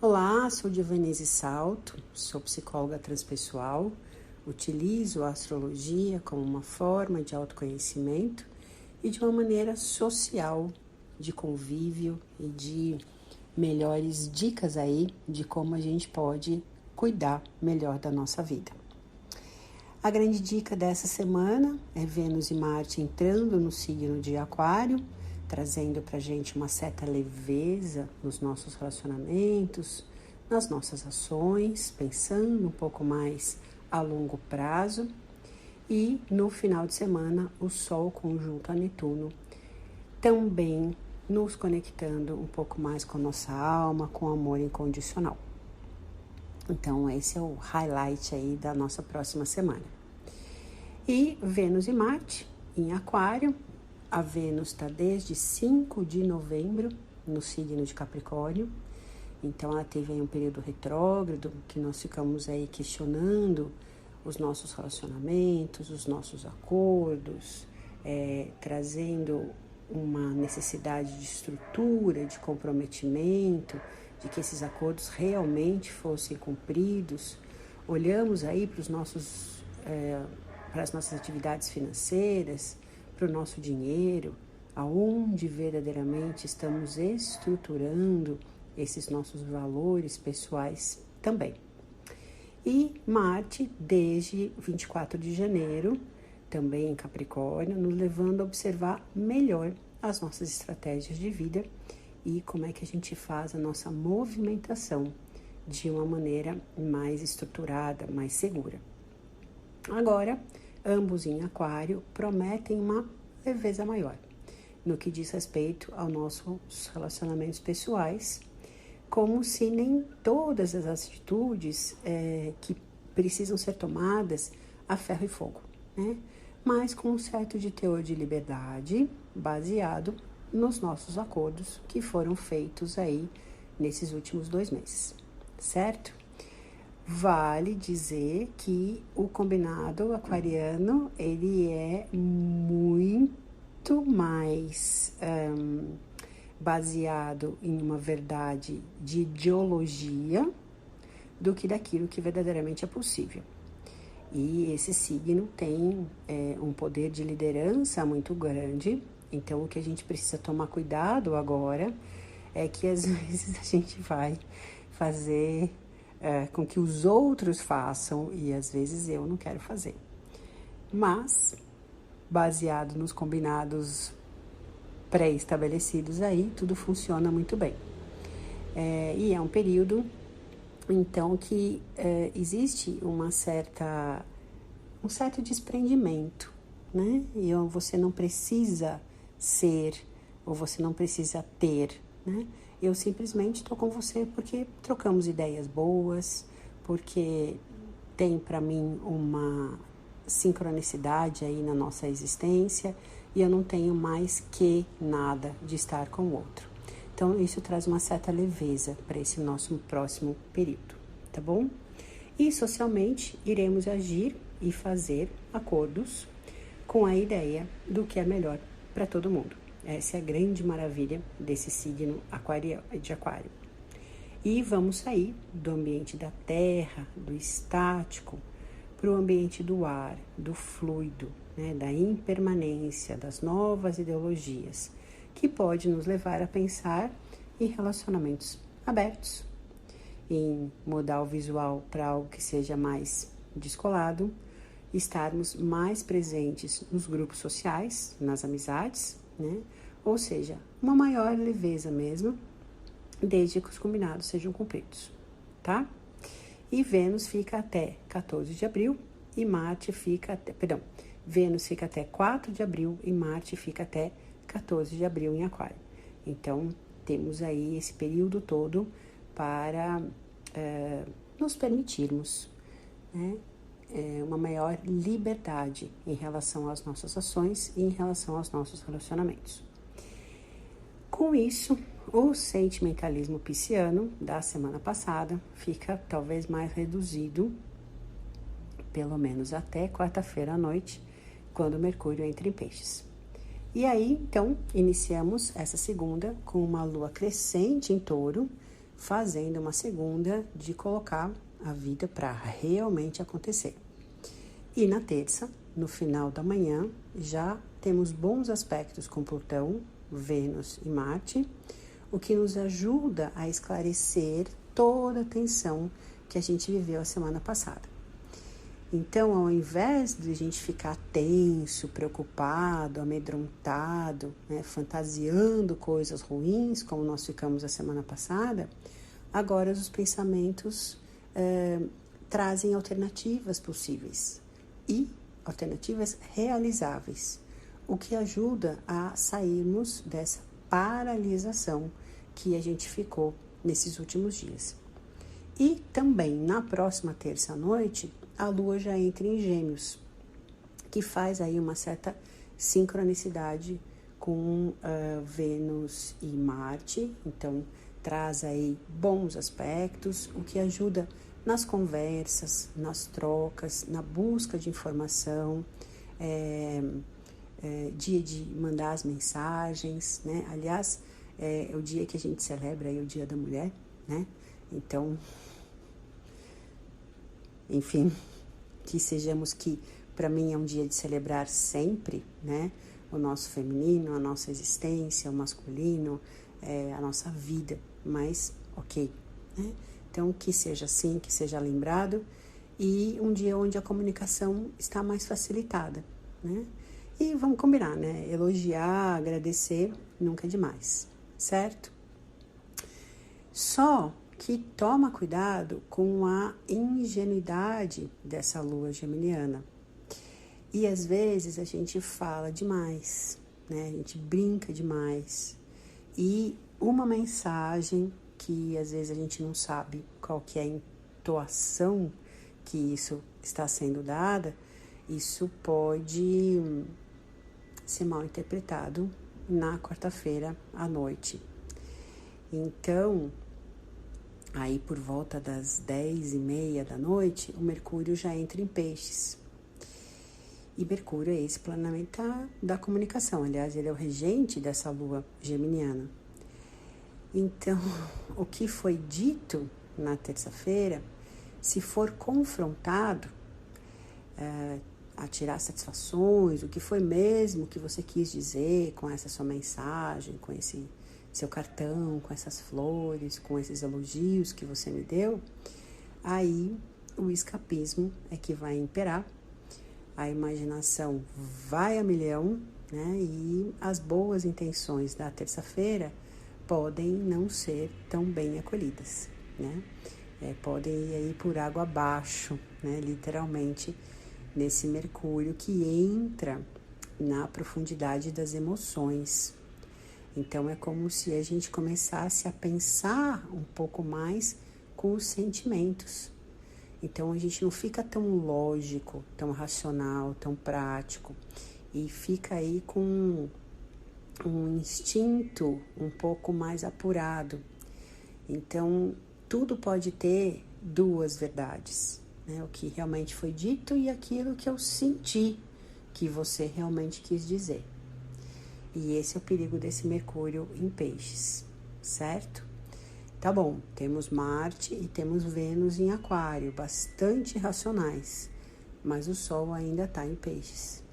Olá, sou Diovenise Salto, sou psicóloga transpessoal, utilizo a astrologia como uma forma de autoconhecimento e de uma maneira social, de convívio e de melhores dicas aí de como a gente pode cuidar melhor da nossa vida. A grande dica dessa semana é Vênus e Marte entrando no signo de Aquário, trazendo para a gente uma certa leveza nos nossos relacionamentos, nas nossas ações, pensando um pouco mais a longo prazo. E no final de semana, o Sol conjunto a Netuno, também nos conectando um pouco mais com a nossa alma, com o amor incondicional. Então, esse é o highlight aí da nossa próxima semana. E Vênus e Marte em Aquário. A Vênus está desde 5 de novembro no signo de Capricórnio. Então, ela teve aí um período retrógrado que nós ficamos aí questionando os nossos relacionamentos, os nossos acordos, trazendo uma necessidade de estrutura, de comprometimento, de que esses acordos realmente fossem cumpridos. Olhamos aí para as nossas atividades financeiras, para o nosso dinheiro, aonde verdadeiramente estamos estruturando esses nossos valores pessoais também. E Marte, desde 24 de janeiro, também em Capricórnio, nos levando a observar melhor as nossas estratégias de vida e como é que a gente faz a nossa movimentação de uma maneira mais estruturada, mais segura. Agora, ambos em Aquário prometem uma leveza maior no que diz respeito aos nossos relacionamentos pessoais, como se nem todas as atitudes que precisam ser tomadas a ferro e fogo, né? Mas com um certo de teor de liberdade baseado nos nossos acordos que foram feitos aí nesses últimos 2 meses, certo? Vale dizer que o combinado aquariano, ele é muito mais baseado em uma verdade de ideologia do que daquilo que verdadeiramente é possível. E esse signo tem um poder de liderança muito grande, então o que a gente precisa tomar cuidado agora é que às vezes a gente vai fazer com que os outros façam e às vezes eu não quero fazer. Mas, baseado nos combinados pré-estabelecidos aí, tudo funciona muito bem. E é um período, então, que existe um certo desprendimento, né? E você não precisa ser, ou você não precisa ter, né? Eu simplesmente estou com você porque trocamos ideias boas, porque tem para mim uma sincronicidade aí na nossa existência e eu não tenho mais que nada de estar com o outro. Então, isso traz uma certa leveza para esse nosso próximo período, tá bom? E socialmente, iremos agir e fazer acordos com a ideia do que é melhor para todo mundo. Essa é a grande maravilha desse signo de Aquário. E vamos sair do ambiente da terra, do estático, para o ambiente do ar, do fluido, né, da impermanência, das novas ideologias, que pode nos levar a pensar em relacionamentos abertos, em mudar o visual para algo que seja mais descolado, estarmos mais presentes nos grupos sociais, nas amizades, né? Ou seja, uma maior leveza mesmo, desde que os combinados sejam cumpridos, tá? E Vênus fica até 14 de abril e Marte fica até, Vênus fica até 4 de abril e Marte fica até 14 de abril em Aquário. Então, temos aí esse período todo para nos permitirmos, né, uma maior liberdade em relação às nossas ações e em relação aos nossos relacionamentos. Com isso, o sentimentalismo pisciano da semana passada fica talvez mais reduzido, pelo menos até quarta-feira à noite, quando Mercúrio entra em Peixes. E aí, então, iniciamos essa segunda com uma lua crescente em Touro, fazendo uma segunda de colocar a vida para realmente acontecer. E na terça, no final da manhã, já temos bons aspectos com Plutão, Vênus e Marte, o que nos ajuda a esclarecer toda a tensão que a gente viveu a semana passada. Então, ao invés de a gente ficar tenso, preocupado, amedrontado, fantasiando coisas ruins, como nós ficamos a semana passada, agora os pensamentos trazem alternativas possíveis e alternativas realizáveis, o que ajuda a sairmos dessa paralisação que a gente ficou nesses últimos dias. E também na próxima terça-noite, a Lua já entra em Gêmeos, que faz aí uma certa sincronicidade com Vênus e Marte, então traz aí bons aspectos, o que ajuda nas conversas, nas trocas, na busca de informação, dia de mandar as mensagens, né? Aliás, é o dia que a gente celebra aí o Dia da Mulher, né? Então, enfim, que para mim é um dia de celebrar sempre, né? O nosso feminino, a nossa existência, o masculino, a nossa vida, mas ok, né? Então, que seja assim, que seja lembrado, e um dia onde a comunicação está mais facilitada, né? E vamos combinar, né? Elogiar, agradecer, nunca é demais, certo? Só que toma cuidado com a ingenuidade dessa lua geminiana. E às vezes a gente fala demais, né? A gente brinca demais. E uma mensagem que às vezes a gente não sabe qual que é a entoação que isso está sendo dada, isso pode ser mal interpretado na quarta-feira à noite. Então, aí por volta das 10h30 da noite, o Mercúrio já entra em Peixes. E Mercúrio é esse planeta da comunicação. Aliás, ele é o regente dessa lua geminiana. Então, o que foi dito na terça-feira, se for confrontado a tirar satisfações, o que foi mesmo que você quis dizer com essa sua mensagem, com esse seu cartão, com essas flores, com esses elogios que você me deu, aí o escapismo é que vai imperar, a imaginação vai a milhão, né? E as boas intenções da terça-feira podem não ser tão bem acolhidas, né? Podem ir aí por água abaixo, né? Literalmente, nesse Mercúrio que entra na profundidade das emoções. Então, é como se a gente começasse a pensar um pouco mais com os sentimentos. Então, a gente não fica tão lógico, tão racional, tão prático. E fica aí com um instinto um pouco mais apurado. Então, tudo pode ter duas verdades, né? O que realmente foi dito e aquilo que eu senti que você realmente quis dizer. E esse é o perigo desse Mercúrio em Peixes, certo? Tá bom, temos Marte e temos Vênus em Aquário, bastante racionais, mas o Sol ainda está em Peixes.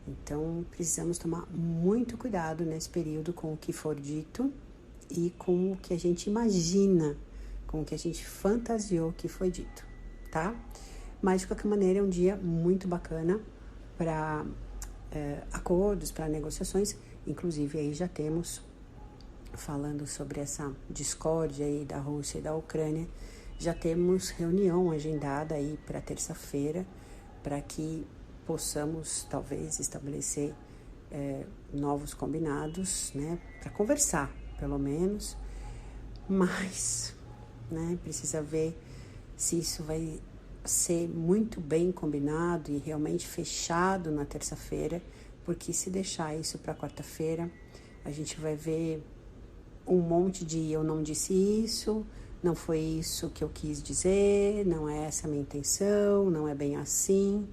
Então, precisamos tomar muito cuidado nesse período com o que for dito e com o que a gente imagina, com o que a gente fantasiou que foi dito, tá? Mas, de qualquer maneira, é um dia muito bacana para acordos, para negociações. Inclusive, aí já temos, falando sobre essa discórdia aí da Rússia e da Ucrânia, já temos reunião agendada aí para terça-feira, para que possamos, talvez, estabelecer novos combinados, né, para conversar, pelo menos, mas, né, precisa ver se isso vai ser muito bem combinado e realmente fechado na terça-feira, porque se deixar isso para quarta-feira, a gente vai ver um monte de eu não disse isso, não foi isso que eu quis dizer, não é essa a minha intenção, não é bem assim.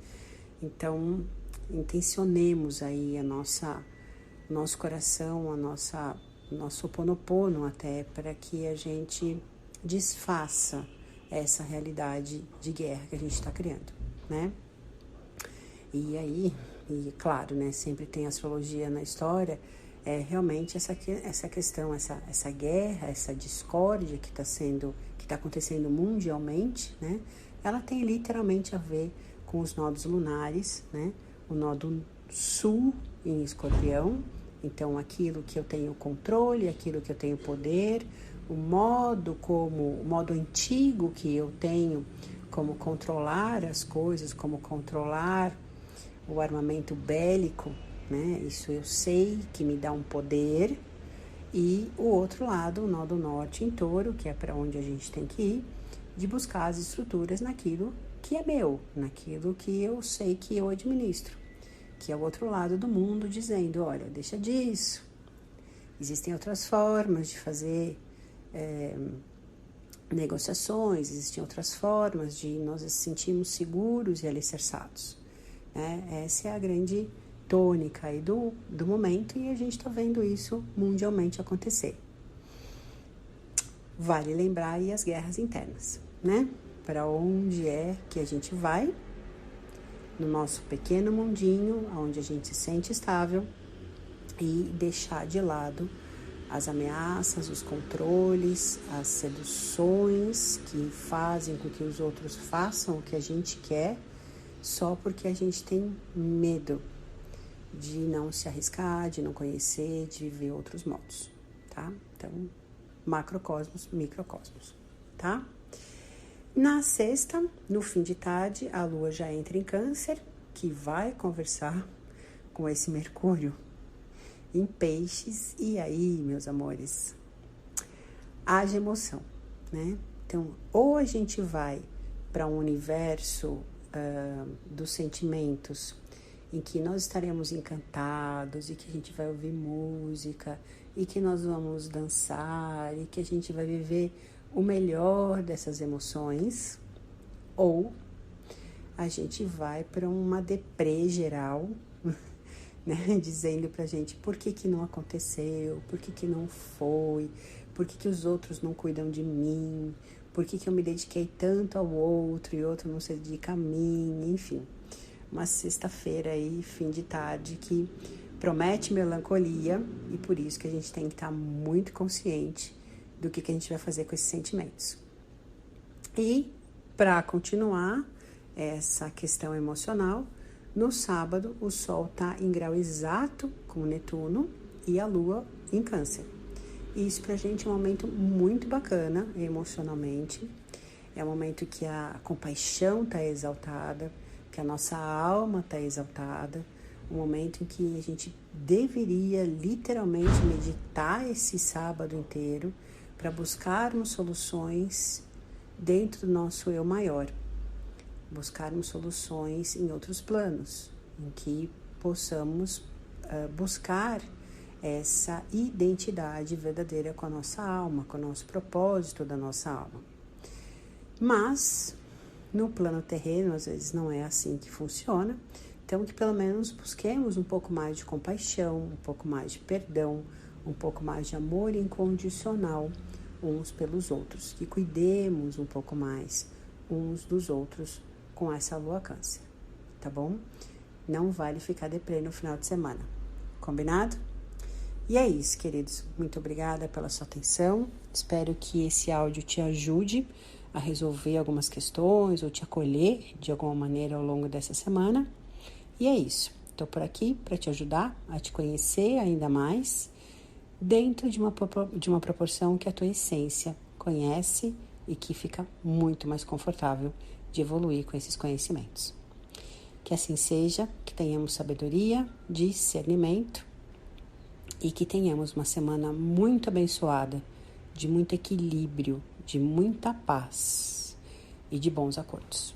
Então, intencionemos aí nosso coração, nosso Ho'oponopono até, para que a gente desfaça essa realidade de guerra que a gente está criando, né? E aí, e claro, né, sempre tem astrologia na história, realmente essa questão, essa guerra, essa discórdia que está acontecendo mundialmente, né? Ela tem literalmente a ver com os nodos lunares, né? O nodo sul em Escorpião, então aquilo que eu tenho controle, aquilo que eu tenho poder, o modo antigo que eu tenho como controlar as coisas, como controlar o armamento bélico, né? Isso eu sei que me dá um poder. E o outro lado, o nó do norte em Touro, que é para onde a gente tem que ir, de buscar as estruturas naquilo que é meu, naquilo que eu sei que eu administro, que é o outro lado do mundo dizendo, olha, deixa disso, existem outras formas de fazer negociações, existem outras formas de nós nos sentirmos seguros e alicerçados, né? Essa é a grande tônica aí do momento e a gente está vendo isso mundialmente acontecer. Vale lembrar aí as guerras internas, né? Para onde é que a gente vai no nosso pequeno mundinho, onde a gente se sente estável e deixar de lado as ameaças, os controles, as seduções que fazem com que os outros façam o que a gente quer só porque a gente tem medo de não se arriscar, de não conhecer, de viver outros modos, tá? Então, macrocosmos, microcosmos, tá? Na sexta, no fim de tarde, a Lua já entra em Câncer, que vai conversar com esse Mercúrio em Peixes. E aí, meus amores, haja emoção, né? Então, ou a gente vai para um universo dos sentimentos, em que nós estaremos encantados e que a gente vai ouvir música e que nós vamos dançar e que a gente vai viver o melhor dessas emoções, ou a gente vai para uma deprê geral, né, dizendo pra gente por que não aconteceu, por que não foi, por que os outros não cuidam de mim, por que eu me dediquei tanto ao outro e o outro não se dedica a mim, enfim. Uma sexta-feira aí, fim de tarde, que promete melancolia e por isso que a gente tem que estar muito consciente do que a gente vai fazer com esses sentimentos. E para continuar essa questão emocional, no sábado o Sol está em grau exato com Netuno e a Lua em Câncer. Isso pra gente é um momento muito bacana emocionalmente, é um momento que a compaixão está exaltada, que a nossa alma está exaltada, um momento em que a gente deveria literalmente meditar esse sábado inteiro para buscarmos soluções dentro do nosso eu maior, buscarmos soluções em outros planos, em que possamos buscar essa identidade verdadeira com a nossa alma, com o nosso propósito da nossa alma. Mas no plano terreno, às vezes não é assim que funciona, então que pelo menos busquemos um pouco mais de compaixão, um pouco mais de perdão, um pouco mais de amor incondicional uns pelos outros, que cuidemos um pouco mais uns dos outros com essa Lua Câncer, tá bom? Não vale ficar deprê no final de semana, combinado? E é isso, queridos, muito obrigada pela sua atenção, espero que esse áudio te ajude a resolver algumas questões ou te acolher de alguma maneira ao longo dessa semana. E é isso, estou por aqui para te ajudar a te conhecer ainda mais dentro de uma proporção que a tua essência conhece e que fica muito mais confortável de evoluir com esses conhecimentos. Que assim seja, que tenhamos sabedoria, discernimento e que tenhamos uma semana muito abençoada, de muito equilíbrio, de muita paz e de bons acordos.